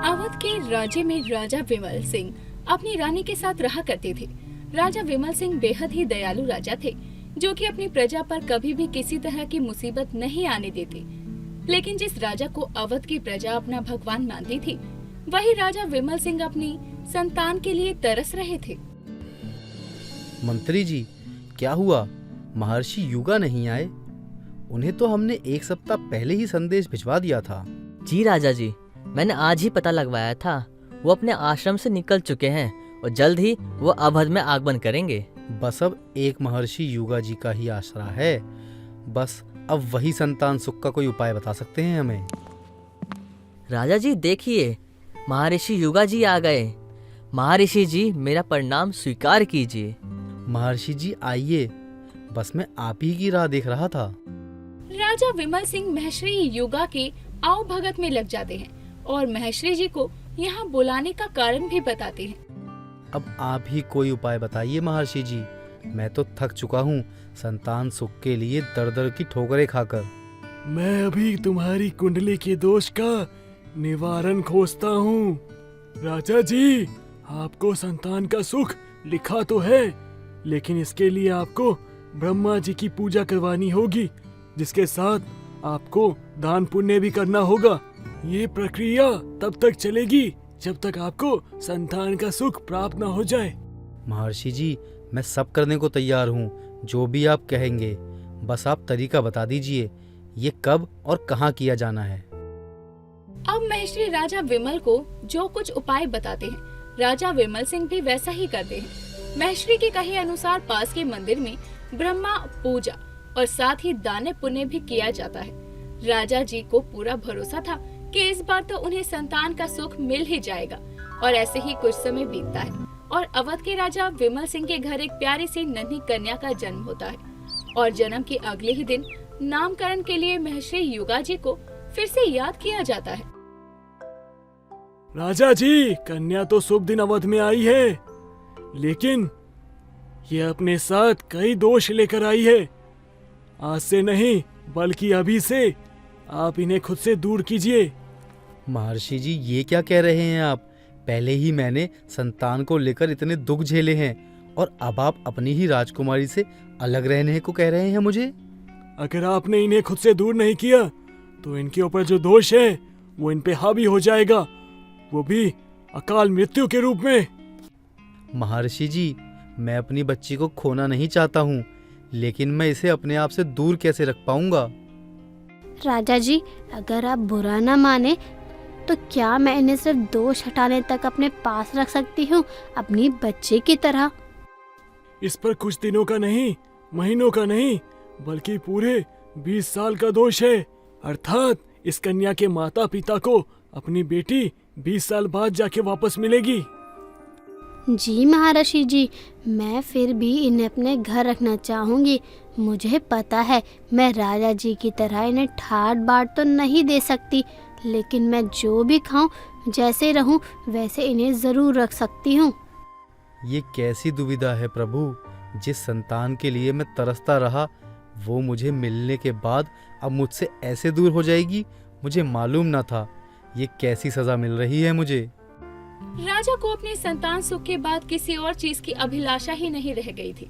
अवध के राज्य में राजा विमल सिंह अपनी रानी के साथ रहा करते थे। राजा विमल सिंह बेहद ही दयालु राजा थे, जो कि अपनी प्रजा पर कभी भी किसी तरह की मुसीबत नहीं आने देते। लेकिन जिस राजा को अवध की प्रजा अपना भगवान मानती थी, वही राजा विमल सिंह अपनी संतान के लिए तरस रहे थे। मंत्री जी, क्या हुआ? महर्षि युगा नहीं आए? उन्हें तो हमने एक सप्ताह पहले ही संदेश भिजवा दिया था। जी राजा जी, मैंने आज ही पता लगवाया था। वो अपने आश्रम से निकल चुके हैं और जल्द ही वो अवध में आगमन करेंगे। बस अब एक महर्षि युगा जी का ही आसरा है। बस अब वही संतान सुख का कोई उपाय बता सकते हैं हमें। राजा जी देखिए, महर्षि युगा जी आ गए। महर्षि जी, मेरा प्रणाम स्वीकार कीजिए। महर्षि जी आइए, बस मैं आप ही की राह देख रहा था। राजा विमल सिंह महर्षि युगा के आओ भगत में लग जाते हैं और महर्षि जी को यहाँ बुलाने का कारण भी बताते हैं। अब आप ही कोई उपाय बताइए महर्षि जी। मैं तो थक चुका हूँ संतान सुख के लिए दर दर की ठोकरें खाकर। मैं अभी तुम्हारी कुंडली के दोष का निवारण खोजता हूँ। राजा जी, आपको संतान का सुख लिखा तो है, लेकिन इसके लिए आपको ब्रह्मा जी की पूजा करवानी होगी, जिसके साथ आपको दान पुण्य भी करना होगा। ये प्रक्रिया तब तक चलेगी जब तक आपको संतान का सुख प्राप्त न हो जाए। महर्षि जी, मैं सब करने को तैयार हूँ, जो भी आप कहेंगे। बस आप तरीका बता दीजिए, ये कब और कहाँ किया जाना है। अब महर्षि राजा विमल को जो कुछ उपाय बताते हैं, राजा विमल सिंह भी वैसा ही करते हैं। महर्षि के कहे अनुसार पास के मंदिर में ब्रह्मा पूजा और साथ ही दान पुण्य भी किया जाता है। राजा जी को पूरा भरोसा था कि इस बार तो उन्हें संतान का सुख मिल ही जाएगा। और ऐसे ही कुछ समय बीतता है और अवध के राजा विमल सिंह के घर एक प्यारी सी नन्ही कन्या का जन्म होता है। और जन्म के अगले ही दिन नामकरण के लिए महर्षि युगा जी को फिर से याद किया जाता है। राजा जी, कन्या तो शुभ दिन अवध में आई है, लेकिन ये अपने साथ कई दोष लेकर आई है। आज से नहीं, बल्कि अभी से आप इन्हें खुद से दूर कीजिए। महर्षि जी, ये क्या कह रहे हैं आप? पहले ही मैंने संतान को लेकर इतने दुख झेले हैं और अब आप अपनी ही राजकुमारी से अलग रहने को कह रहे हैं मुझे? अगर आपने इन्हें खुद से दूर नहीं किया तो इनके ऊपर जो दोष है वो इन पे हावी हो जाएगा, वो भी अकाल मृत्यु के रूप में। महर्षि जी, मैं अपनी बच्ची को खोना नहीं चाहता हूँ, लेकिन मैं इसे अपने आप से दूर कैसे रख पाऊंगा? राजा जी, अगर आप बुरा ना माने तो क्या मैं इन्हें सिर्फ दोष हटाने तक अपने पास रख सकती हूँ, अपनी बच्चे की तरह? इस पर कुछ दिनों का नहीं, महीनों का नहीं, बल्कि पूरे 20 साल का दोष है। अर्थात इस कन्या के माता पिता को अपनी बेटी 20 साल बाद जाके वापस मिलेगी। जी महर्षि जी, मैं फिर भी इन्हें अपने घर रखना चाहूँगी। मुझे पता है मैं राजा जी की तरह इन्हें ठाट बाट तो नहीं दे सकती, लेकिन मैं जो भी खाऊं, जैसे रहूं, वैसे इन्हें ज़रूर रख सकती हूँ। ये कैसी दुविधा है प्रभु? जिस संतान के लिए मैं तरसता रहा, वो मुझे मिलने के बाद अब मुझसे ऐसे दूर हो जाएगी। मुझे मालूम न था। ये कैसी सजा मिल रही है मुझे। राजा को अपने संतान सुख के बाद किसी और चीज की अभिलाषा ही नहीं रह गई थी।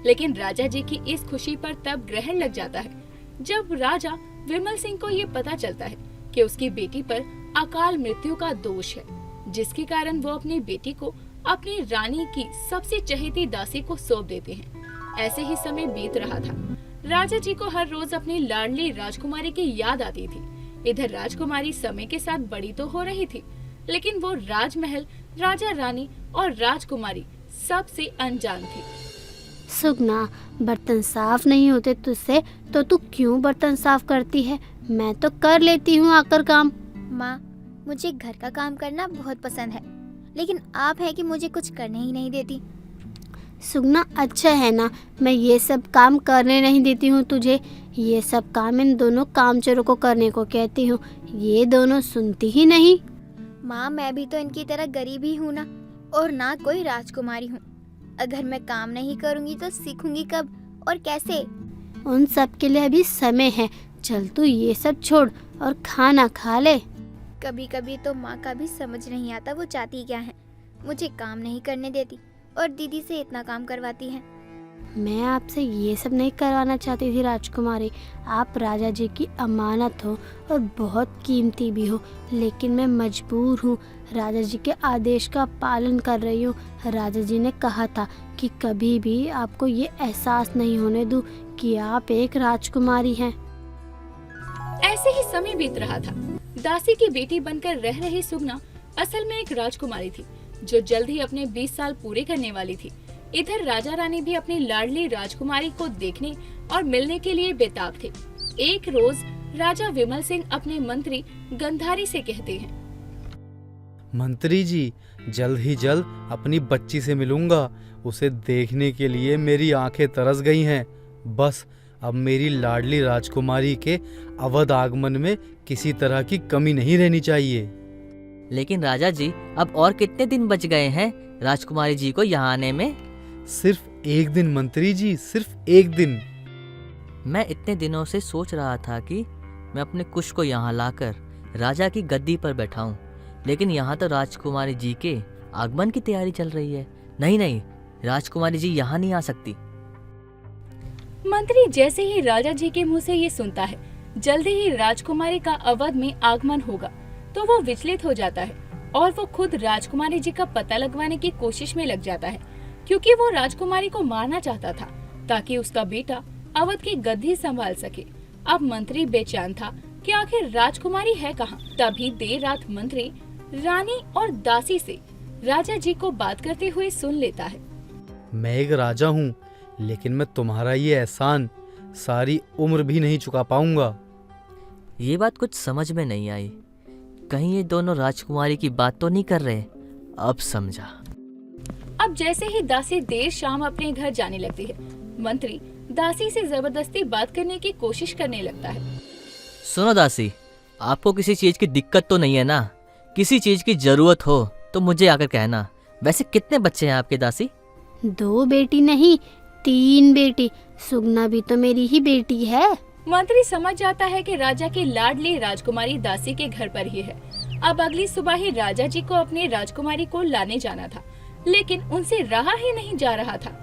लेकिन राजा जी की इस खुशी पर तब ग्रहण लग जाता है जब राजा विमल सिंह को ये पता चलता है कि उसकी बेटी पर अकाल मृत्यु का दोष है, जिसके कारण वो अपनी बेटी को अपनी रानी की सबसे चहेती दासी को सौंप देते हैं। ऐसे ही समय बीत रहा था। राजा जी को हर रोज अपनी लाडली राजकुमारी की याद आती थी। इधर राजकुमारी समय के साथ बड़ी तो हो रही थी, लेकिन वो राजमहल, राजा रानी और राजकुमारी सबसे अनजान थी। सुगना, बर्तन साफ नहीं होते तुझसे तो तू क्यों बर्तन साफ करती है? मैं तो कर लेती हूँ आकर काम। माँ, मुझे घर का काम करना बहुत पसंद है, लेकिन आप है कि मुझे कुछ करने ही नहीं देती। सुगना, अच्छा है ना, मैं ये सब काम करने नहीं देती हूँ तुझे। ये सब काम इन दोनों कामचोरों को करने को कहती हूँ। ये दोनों सुनती ही नहीं। माँ, मैं भी तो इनकी तरह गरीब ही हूँ ना, और ना कोई राजकुमारी हूँ। अगर मैं काम नहीं करूँगी तो सीखूंगी कब और कैसे? उन सब के लिए अभी समय है। चल तू ये सब छोड़ और खाना खा ले। कभी कभी तो माँ का भी समझ नहीं आता वो चाहती क्या है। मुझे काम नहीं करने देती और दीदी से इतना काम करवाती है। मैं आपसे ये सब नहीं करवाना चाहती थी राजकुमारी। आप राजा जी की अमानत हो और बहुत कीमती भी हो, लेकिन मैं मजबूर हूँ। राजा जी के आदेश का पालन कर रही हूँ। राजा जी ने कहा था कि कभी भी आपको ये एहसास नहीं होने दूँ कि आप एक राजकुमारी हैं। ऐसे ही समय बीत रहा था। दासी की बेटी बनकर रह रही सुगना असल में एक राजकुमारी थी, जो जल्द ही अपने 20 साल पूरे करने वाली थी। इधर राजा रानी भी अपनी लाडली राजकुमारी को देखने और मिलने के लिए बेताब थे। एक रोज राजा विमल सिंह अपने मंत्री गंधारी से कहते हैं, मंत्री जी, जल्द ही जल्द अपनी बच्ची से मिलूंगा। उसे देखने के लिए मेरी आंखें तरस गई हैं। बस अब मेरी लाडली राजकुमारी के अवध आगमन में किसी तरह की कमी नहीं रहनी चाहिए। लेकिन राजा जी, अब और कितने दिन बच गए हैं राजकुमारी जी को यहाँ आने में? सिर्फ एक दिन मंत्री जी, सिर्फ एक दिन। मैं इतने दिनों से सोच रहा था कि मैं अपने कुश को यहाँ लाकर राजा की गद्दी पर बैठाऊं, लेकिन यहाँ तो राजकुमारी जी के आगमन की तैयारी चल रही है। नहीं, राजकुमारी जी यहाँ नहीं आ सकती। मंत्री जैसे ही राजा जी के मुंह से ये सुनता है जल्दी ही राजकुमारी का अवध में आगमन होगा, तो वो विचलित हो जाता है और वो खुद राजकुमारी जी का पता लगवाने की कोशिश में लग जाता है, क्योंकि वो राजकुमारी को मारना चाहता था ताकि उसका बेटा अवध की गद्दी संभाल सके। अब मंत्री बेचैन था कि आखिर राजकुमारी है कहाँ। तभी देर रात मंत्री रानी और दासी से राजा जी को बात करते हुए सुन लेता है। मैं एक राजा हूँ, लेकिन मैं तुम्हारा ये एहसान सारी उम्र भी नहीं चुका पाऊंगा। ये बात कुछ समझ में नहीं आई। कहीं ये दोनों राजकुमारी की बात तो नहीं कर रहे? अब समझा। अब जैसे ही दासी देर शाम अपने घर जाने लगती है, मंत्री दासी से जबरदस्ती बात करने की कोशिश करने लगता है। सुनो दासी, आपको किसी चीज की दिक्कत तो नहीं है ना? किसी चीज की जरूरत हो तो मुझे आकर कहना। वैसे कितने बच्चे हैं आपके दासी? 2 बेटी नहीं, 3 बेटी। सुगना भी तो मेरी ही बेटी है। मंत्री समझ जाता है कि राजा की लाडली राजकुमारी दासी के घर पर ही है। अब अगली सुबह ही राजा जी को अपनी राजकुमारी को लाने जाना था, लेकिन उनसे रहा ही नहीं जा रहा था।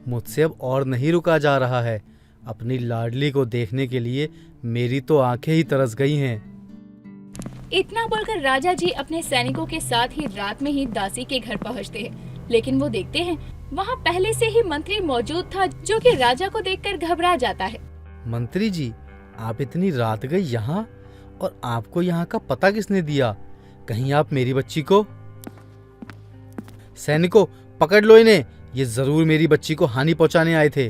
मुझसे अब और नहीं रुका जा रहा है। अपनी लाडली को देखने के लिए मेरी तो आंखें ही तरस गई हैं। इतना बोलकर राजा जी अपने सैनिकों के साथ ही रात में ही दासी के घर पहुंचते हैं, लेकिन वो देखते हैं वहाँ पहले से ही मंत्री मौजूद था, जो कि राजा को देखकर घबरा जाता है। मंत्री जी, आप इतनी रात गई यहाँ, और आपको यहाँ का पता किसने दिया? कहीं आप मेरी बच्ची को... सैनिकों, पकड़ लो इन्हें। ये जरूर मेरी बच्ची को हानि पहुँचाने आए थे।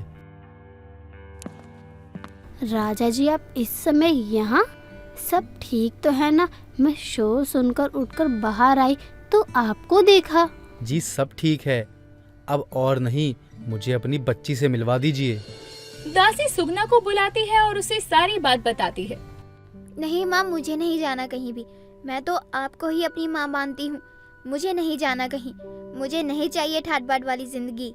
राजा जी, आप इस समय यहाँ? सब ठीक तो है ना? मैं शोर सुनकर उठकर बाहर आई तो आपको देखा। जी सब ठीक है। अब और नहीं, मुझे अपनी बच्ची से मिलवा दीजिए। दासी सुगना को बुलाती है और उसे सारी बात बताती है। नहीं माँ, मुझे नहीं जाना कहीं भी। मैं तो आपको ही अपनी माँ मानती हूँ। मुझे नहीं जाना कहीं। मुझे नहीं चाहिए ठाट बाट वाली जिंदगी।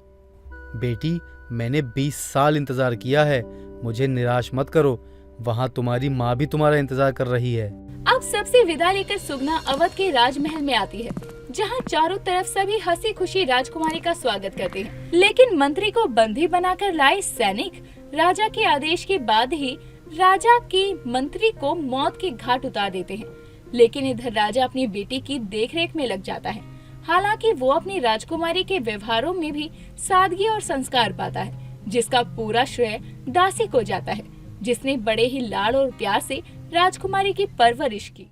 बेटी, मैंने 20 साल इंतजार किया है। मुझे निराश मत करो। वहाँ तुम्हारी माँ भी तुम्हारा इंतजार कर रही है। अब सबसे विदा लेकर सुगना अवध के राजमहल में आती है, जहाँ चारों तरफ सभी हंसी खुशी राजकुमारी का स्वागत करते हैं। लेकिन मंत्री को बंदी बनाकर लाए सैनिक राजा के आदेश के बाद ही राजा की मंत्री को मौत के घाट उतार देते हैं। लेकिन इधर राजा अपनी बेटी की देखरेख में लग जाता है। हालांकि वो अपनी राजकुमारी के व्यवहारों में भी सादगी और संस्कार पाता है, जिसका पूरा श्रेय दासी को जाता है, जिसने बड़े ही लाड़ और प्यार से राजकुमारी की परवरिश की।